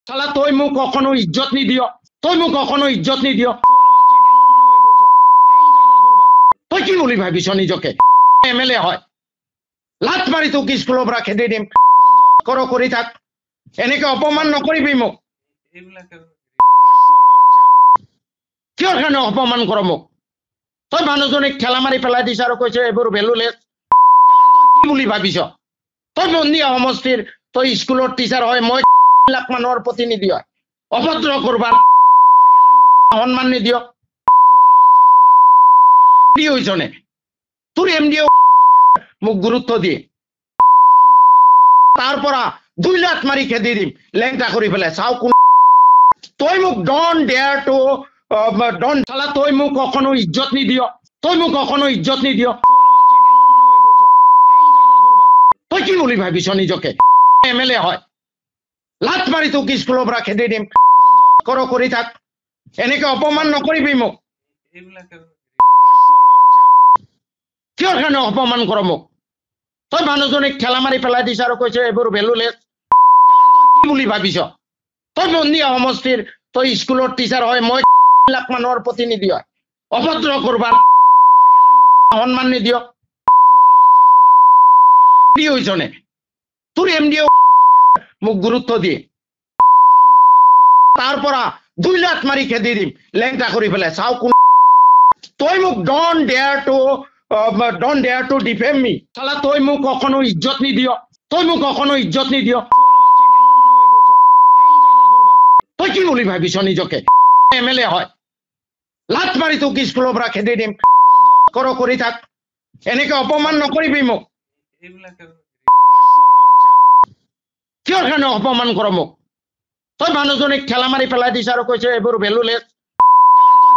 শালা তুই মোক কখনো ইজ্জত নিদিয়, তুই মোক কখনো ইজ্জত নিদিয়। তুই কি বলি ভাবিছ নিজকে? এমএলএ হয়, লাত মাৰি তোক স্কুলৰ পৰা খেদি দিম। কৰ কৰি থাক, এনেকে অপমান নকৰিবি মোক। কিয় কাৰণে অপমান কৰ মোক? তই মানুহজনীক ঠেলা মাৰি পেলাই দিছ আৰু কৈছে এইবোৰ ভেলুলেছ। কি বুলি ভাবিছ? তই বন্দিয়া সমষ্টিৰ তই স্কুলৰ টিচাৰ হয়, মই 3 লাখ মানুহৰ প্ৰতিনিধি হয়। অভদ্ৰ কৰবাৰ সন্মান নিদিয়। কি হৈছনে তোৰ এমডি মোক গুৰুত্ব দিয়ে, তাৰ পৰা 2 লাখ মাৰি খেদি দিম লেংটা কৰি পেলাই। চাও কোন তই মোক ডন্ট ডেয়াৰ টু ডন্ট। শালা তই মোক কখনো ইজ্জত নিদিয়, তই মোক কখনো ইজ্জত নিদিয়। তই কি বুলি ভাবিছ নিজকে? এমএলএ হয়, লাত মাৰি তোক স্কুলৰ পৰা খেদি দিম। কৰ কৰি থাক, এনেকে অপমান নকৰিবি মোক। কিয় কাৰণে অপমান কৰ মোক? তই মানুহজনীক ঠেলা মাৰি পেলাই দিছ আৰু কৈছে এইবোৰ ভেলুলেছ। কি বুলি ভাবিছ? তই বন্দিয়া সমষ্টিৰ তই স্কুলৰ টিচাৰ হয়, মই 3 লাখ মানুহৰ প্ৰতিনিধি হয়। অভদ্ৰ কৰবাৰ সন্মান নিদিয়। কি হৈছনে তোৰ এমডি মোক গুৰুত্ব দিয়ে, তাৰ পৰা 2 লাখ মাৰি খেদি দিম লেংটা কৰি পেলাই। চাও কোন তই মোক ডন্ট ডেয়াৰ টু ডিফেম মি। শালা তই মোক কখনো ইজ্জত নিদিয়, তই মোক কখনো ইজ্জত নিদিয়। তই কি বুলি ভাবিছ নিজকে? এমএলএ হয়, লাত মাৰি তোক স্কুলৰ পৰা খেদি দিম। কৰ কৰি থাক, এনেকে অপমান নকৰিবি মোক। কিয় কাৰণে অপমান কৰ মোক? তই মানুহজনীক ঠেলা মাৰি পেলাই দিছ আৰু কৈছে এইবোৰ ভেলুলেছ।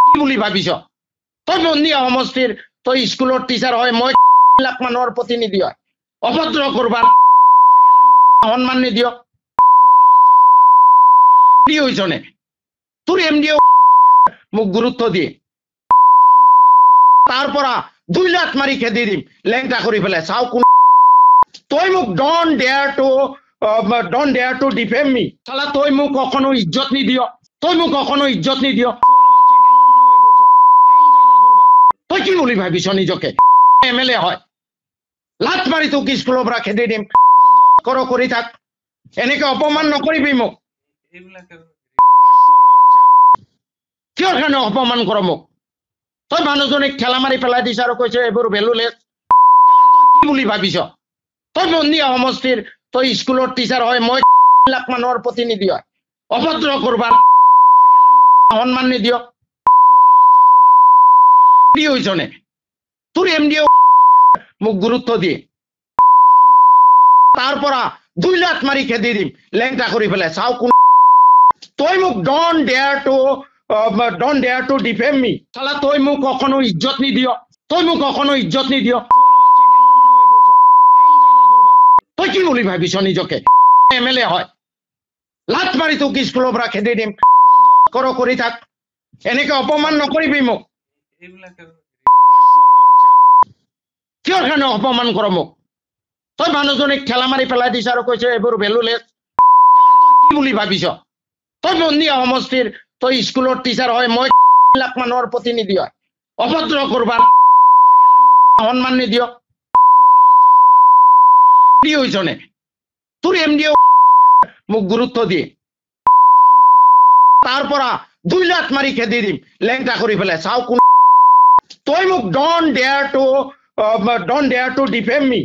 কি বুলি ভাবিছ? তই বন্দিয়া সমষ্টিৰ তই স্কুলৰ টিচাৰ হয়, মই 3 লাখ মানুহৰ প্ৰতিনিধি হয়। অভদ্ৰ কৰবাৰ সন্মান নিদিয়। কি হৈছনে তোৰ এমডি মোক গুৰুত্ব দিয়ে, তাৰ পৰা 2 লাখ মাৰি খেদি দিম লেংটা কৰি পেলাই। চাও কোন তই মোক ডন্ট ডেয়াৰ টু ডিফেম মি। শালা তই মোক কখনো ইজ্জত নিদিয়, তই মোক কখনো ইজ্জত নিদিয়। তই কি বুলি ভাবিছ নিজকে? এমএলএ হয়, লাত মাৰি তোক স্কুলৰ পৰা খেদি দিম। কৰ কৰি থাক, এনেকে অপমান নকৰিবি মোক। কিয় কাৰণে অপমান কৰ মোক? তই মানুহজনীক ঠেলা মাৰি পেলাই দিছ আৰু কৈছে এইবোৰ ভেলুলেছ। কি বুলি ভাবিছ? তই বন্দিয়া সমষ্টিৰ তই স্কুলৰ টিচাৰ হয়, মই 3 লাখ মানুহৰ প্ৰতিনিধি হয়। অভদ্ৰ কৰবাৰ সন্মান নিদিয়। কি হৈছনে তোৰ এমডি মোক গুৰুত্ব দিয়ে, তাৰ পৰা 2 লাখ মাৰি খেদি দিম লেংটা কৰি পেলাই। চাও কোন তই মোক ডন্ট ডেয়াৰ টু ডিফেম মি। শালা তই মোক কখনো ইজ্জত নিদিয়, তই মোক কখনো ইজ্জত নিদিয়। তই কি বুলি ভাবিছ নিজকে? এমএলএ হয়, লাত মাৰি তোক স্কুলৰ পৰা খেদি দিম। কৰ কৰি থাক, এনেকে অপমান নকৰিবি মোক। কিয় কাৰণে অপমান কৰ মোক? তই মানুহজনীক ঠেলা মাৰি পেলাই দিছ আৰু কৈছে এইবোৰ ভেলুলেছ। কি বুলি ভাবিছ? তই বন্দিয়া সমষ্টিৰ তই স্কুলৰ টিচাৰ হয়, মই 3 লাখ মানুহৰ প্ৰতিনিধি হয়। অভদ্ৰ কৰবাৰ সন্মান নিদিয়। কি হৈছনে তোৰ এমডি মোক গুৰুত্ব দিয়ে, তাৰ পৰা 2 লাখ মাৰি খেদি দিম লেংটা কৰি পেলাই। চাও কোন তই মোক don't dare to defame me.